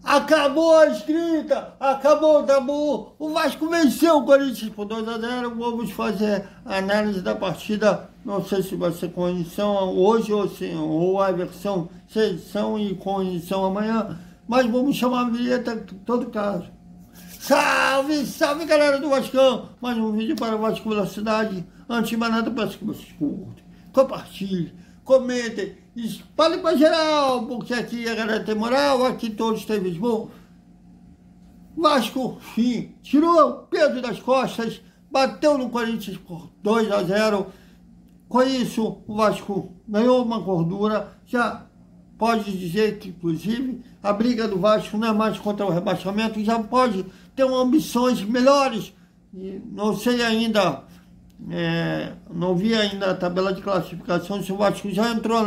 Acabou a escrita, acabou o tabu. O Vasco venceu o Corinthians por 2-0. Vamos fazer a análise da partida. Não sei se vai ser com edição hoje ou a versão sem edição e com edição amanhã. Mas vamos chamar a vinheta em todo caso. Salve, salve galera do Vascão! Mais um vídeo para o Vasco Velocidade. Antes de mais nada, peço que vocês curtem, compartilhem, comentem, espalhem para geral, porque aqui a galera tem moral, aqui todos têm mesmo. Vasco, sim, tirou o peso das costas, bateu no Corinthians por 2-0. Com isso, o Vasco ganhou uma gordura. Já pode dizer que, inclusive, a briga do Vasco não é mais contra o rebaixamento, já pode ter ambições melhores. E não sei ainda, não vi ainda a tabela de classificação, se o Vasco já entrou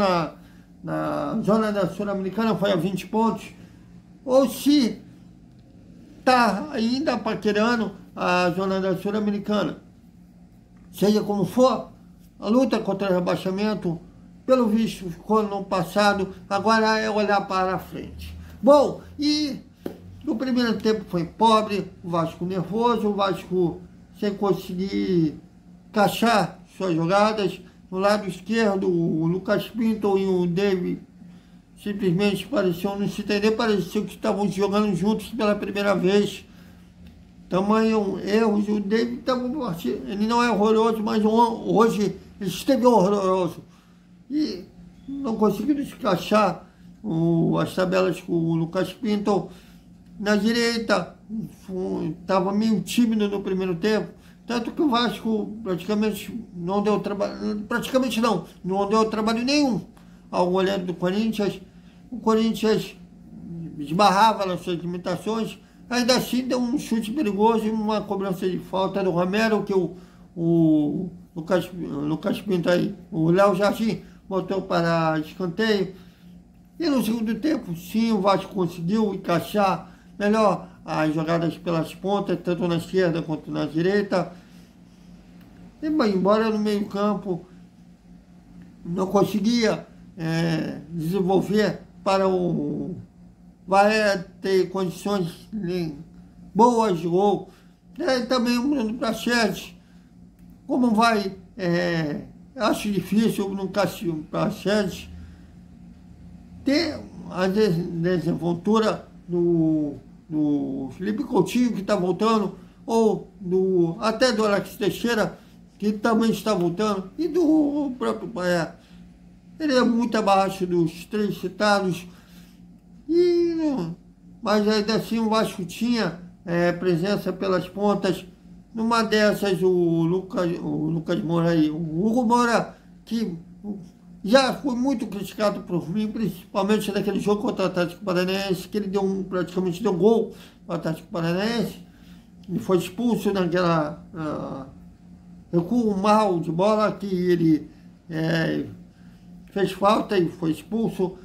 na zona da Sul-Americana, foi a 20 pontos, ou se está ainda paquerando a zona da Sul-Americana. Seja como for, a luta contra o rebaixamento, pelo visto, ficou no passado, agora é olhar para a frente. Bom, e no primeiro tempo foi pobre, o Vasco nervoso, o Vasco sem conseguir encaixar suas jogadas. No lado esquerdo, o Lucas Pinto e o David simplesmente pareciam não se entender, parecia que estavam jogando juntos pela primeira vez. Tamanho erros, o David ele não é horroroso, mas hoje ele esteve horroroso. E não conseguiram encaixar as tabelas com o Lucas Pinto. Na direita, estava meio tímido no primeiro tempo, tanto que o Vasco praticamente não deu trabalho, não deu trabalho nenhum ao goleiro do Corinthians. O Corinthians esbarrava nas suas limitações, ainda assim deu um chute perigoso e uma cobrança de falta do Romero, que o Lucas Pinto aí, o Léo Jardim, botou para escanteio. E no segundo tempo, sim, o Vasco conseguiu encaixar melhor as jogadas pelas pontas, tanto na esquerda quanto na direita. E, embora no meio campo não conseguia desenvolver para vai ter condições boas de gol. Também o Bruno Prachedes, como vai, acho difícil no Prachedes ter a desenvoltura do Felipe Coutinho, que está voltando, ou até do Alex Teixeira, que também está voltando, e do próprio Paé. Ele é muito abaixo dos três citados, mas ainda assim o Vasco tinha presença pelas pontas. Numa dessas, o Lucas Moura aí, o Hugo Moura, que já foi muito criticado por mim, principalmente naquele jogo contra o Atlético Paranaense, que ele praticamente deu gol no Atlético Paranaense, e foi expulso naquela recuo mal de bola, que ele fez falta e foi expulso.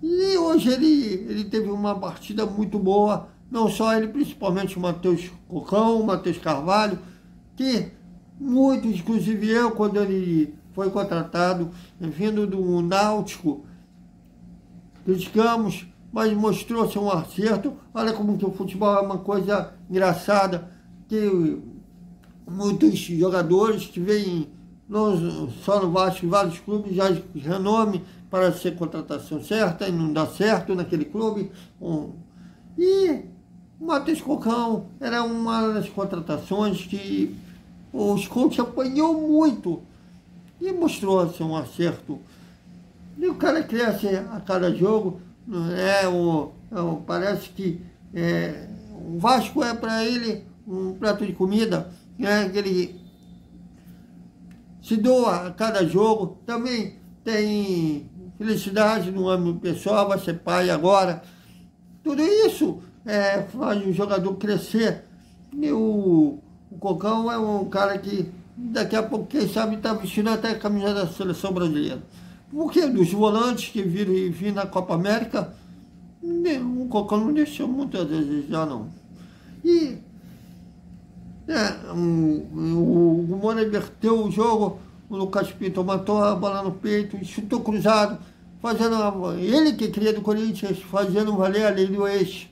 E hoje ele teve uma partida muito boa, não só ele, principalmente o Matheus Cocão, o Matheus Carvalho, que muito, inclusive eu, quando ele foi contratado, vindo do Náutico, criticamos, mas mostrou-se um acerto. Olha como que o futebol é uma coisa engraçada, que muitos jogadores que vêm não só no Vasco, em vários clubes, já de renome para ser contratação certa e não dá certo naquele clube. E o Matheus Cocão era uma das contratações que o Scout apanhou muito e mostrou-se um acerto. E o cara cresce a cada jogo. Parece que o Vasco é para ele um prato de comida, que ele se doa a cada jogo. Também tem felicidade no âmbito pessoal, vai ser pai agora. Tudo isso faz o jogador crescer. E o Cocão é um cara que daqui a pouco, quem sabe, está vestindo até a camisa da seleção brasileira. Porque dos volantes que viram na Copa América, o Cocão não deixou muito a desejar, não. E o Moura inverteu o jogo, o Lucas Pinto matou a bola no peito, chutou cruzado, ele que cria do Corinthians, fazendo valer a lei do ex.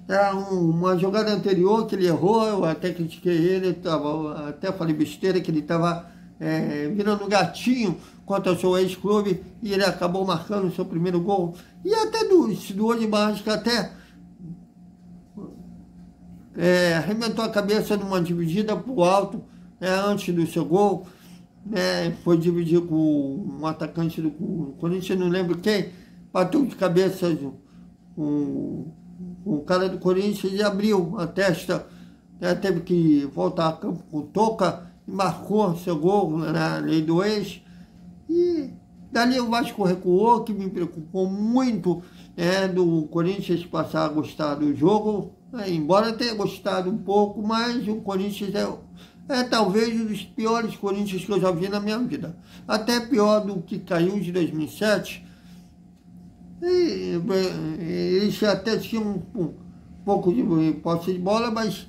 Era uma jogada anterior que ele errou, eu até critiquei ele, até falei besteira que ele estava virando gatinho contra o seu ex-clube e ele acabou marcando o seu primeiro gol. E até se doou demais, que até arrebentou a cabeça numa dividida para o alto, antes do seu gol. Foi dividir com um atacante do Corinthians, não lembro quem, bateu de cabeça com o cara do Corinthians e abriu a testa, teve que voltar a campo com toca e marcou seu gol na lei do ex. E dali o Vasco recuou, que me preocupou muito, do Corinthians passar a gostar do jogo, embora tenha gostado um pouco, mas o Corinthians é talvez um dos piores Corinthians que eu já vi na minha vida. Até pior do que caiu de 2007. Eles até tinham um pouco de posse de bola, mas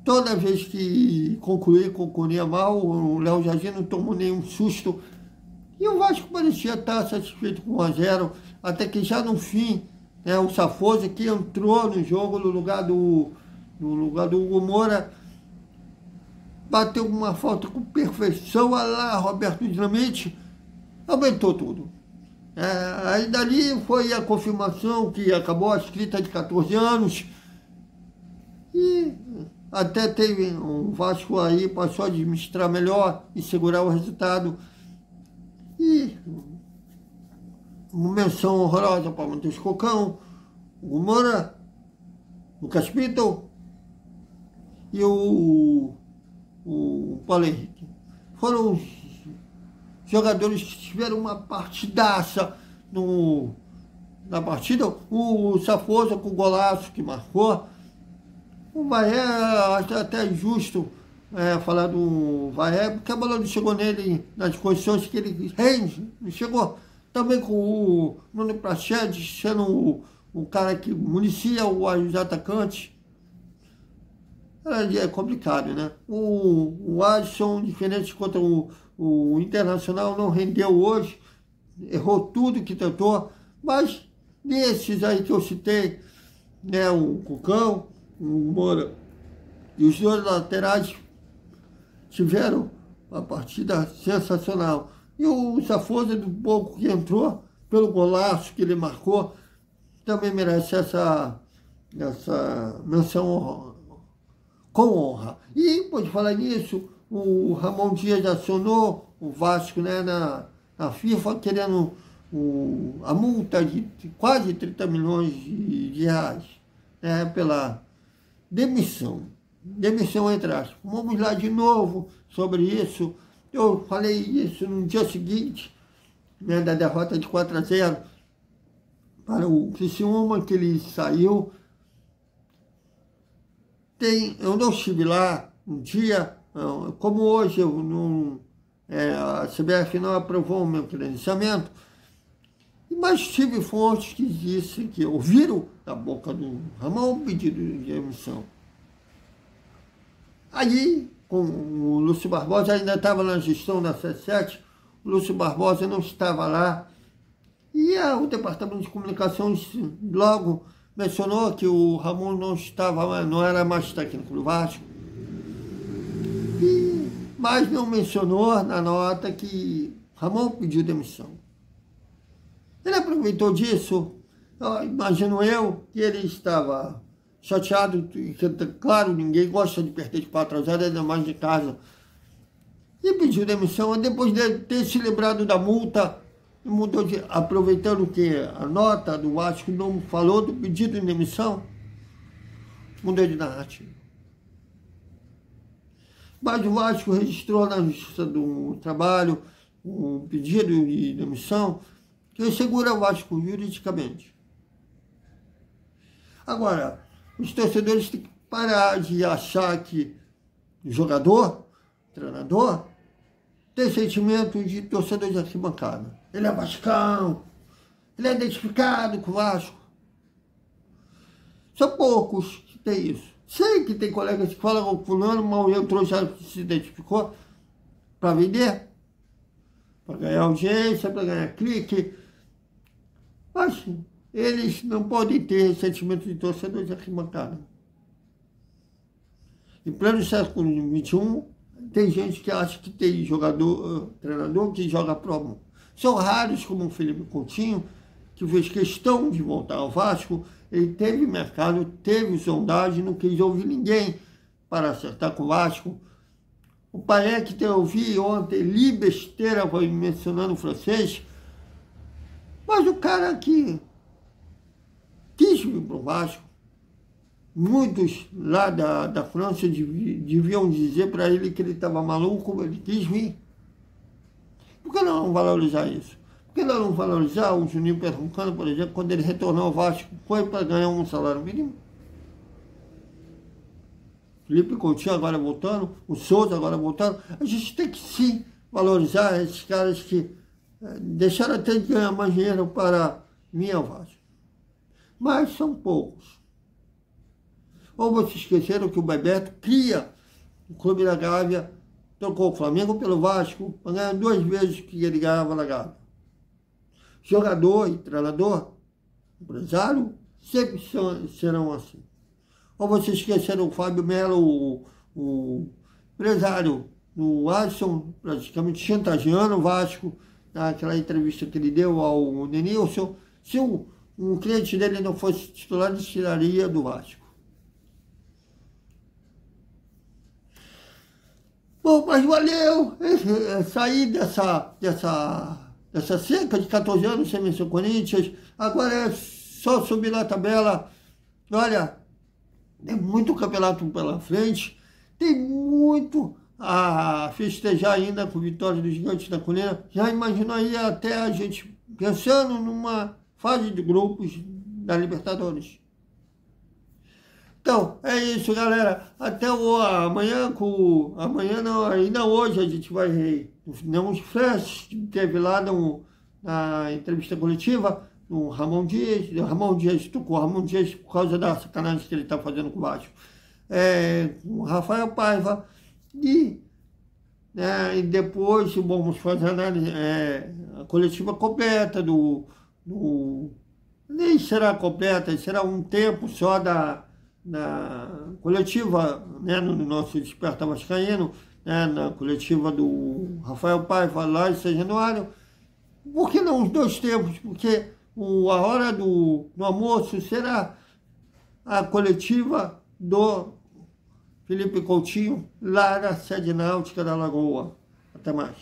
toda vez que concluía mal, o Léo Jardim não tomou nenhum susto. E o Vasco parecia estar satisfeito com 1-0, até que já no fim, o Safoso, que entrou no jogo no lugar do Hugo Moura, bateu uma falta com perfeição, lá Roberto Dinamite, aumentou tudo. Aí dali foi a confirmação que acabou a escrita de 14 anos e até teve um Vasco aí, passou a administrar melhor e segurar o resultado. E uma menção horrorosa para o Matheus Cocão, o Moura, o Caspito e o Paulo Henrique. Foram os jogadores que tiveram uma partidaça na partida. O Safoso com o golaço que marcou. O Vaé, acho até justo falar do Vaé, porque a bola não chegou nele nas condições que ele rende, não chegou. Também com o Nuno Prachedes sendo o cara que municia os atacantes. É complicado, né? O Alisson, diferente contra o Internacional, não rendeu hoje, errou tudo que tentou, mas desses aí que eu citei, o Cucão, o Moura e os dois laterais tiveram uma partida sensacional. E o Safoso, do pouco que entrou, pelo golaço que ele marcou, também merece essa menção com honra. E, por falar nisso, o Ramon Dias acionou o Vasco na FIFA, querendo a multa de quase 30 milhões de reais pela demissão. Demissão entre aspas. Vamos lá de novo sobre isso. Eu falei isso no dia seguinte, da derrota de 4-0 para o Criciúma, que ele saiu. Eu não estive lá um dia, como hoje a CBF não aprovou o meu credenciamento, mas tive fontes que disse que ouviram da boca do Ramon o pedido de demissão. Aí, com o Lúcio Barbosa, ainda estava na gestão da 77, o Lúcio Barbosa não estava lá, e o Departamento de Comunicações logo mencionou que o Ramon não era mais técnico do Vasco, mas não mencionou na nota que Ramon pediu demissão. Ele aproveitou disso, imagino eu, que ele estava chateado, claro, ninguém gosta de perder de 4-0, ainda mais de casa, e pediu demissão. Depois de ter se lembrado da multa, aproveitando que a nota do Vasco não falou do pedido de demissão, mudou de narrativa. Mas o Vasco registrou na Justiça do Trabalho um pedido de demissão que segura o Vasco juridicamente. Agora, os torcedores têm que parar de achar que o jogador, treinador, tem sentimento de torcedor de arquibancada. Ele é vascão, ele é identificado com o Vasco. São poucos que tem isso. Sei que tem colegas que falam que o fulano mal entrou, já se identificou para vender. para ganhar audiência, para ganhar clique. Mas eles não podem ter ressentimento de torcedores de arquibancada. Em pleno século XXI, tem gente que acha que tem jogador, treinador que joga promo. São raros, como o Felipe Coutinho, que fez questão de voltar ao Vasco. Ele teve mercado, teve sondagem, não quis ouvir ninguém para acertar com o Vasco. O Paek, que eu ouvi ontem, li besteira, foi mencionando o francês, mas o cara que quis vir para o Vasco, muitos lá da França deviam dizer para ele que ele estava maluco, ele quis vir. Por que não valorizar isso? Por que não valorizar o Juninho Pernambucano, por exemplo, quando ele retornou ao Vasco, foi para ganhar um salário mínimo? Felipe Coutinho agora voltando, o Souza agora voltando. A gente tem que sim valorizar esses caras que deixaram até de ganhar mais dinheiro para vir ao Vasco. Mas são poucos. Ou vocês esqueceram que o Bebeto cria o Clube da Gávea, trocou o Flamengo pelo Vasco, para ganhar 2 vezes o que ele ganhava na Gávea. Jogador e treinador, empresário, sempre serão assim. Ou vocês esqueceram o Fábio Melo, o empresário do Alisson, praticamente chantageando o Vasco, naquela entrevista que ele deu ao Denilson. Se um cliente dele não fosse titular, ele tiraria do Vasco. Bom, mas valeu sair dessa seca de 14 anos sem vencer o Corinthians. Agora é só subir na tabela. Olha, tem muito campeonato pela frente, tem muito a festejar ainda com a vitória dos Gigantes da Colina. Já imaginou aí até a gente pensando numa fase de grupos da Libertadores. Então, é isso, galera. Até amanhã, amanhã não, ainda hoje a gente vai não uns flashes que teve lá na entrevista coletiva no Ramon Dias, tocou Ramon Dias por causa da sacanagem que ele está fazendo com o Vasco. Com o Rafael Paiva e depois vamos fazer a coletiva completa nem será completa, será um tempo só na coletiva, no nosso Desperta Vascaíno, na coletiva do Rafael Paiva lá em São Januário. Por que não os 2 tempos? Porque a hora do almoço será a coletiva do Felipe Coutinho lá na sede náutica da Lagoa. Até mais.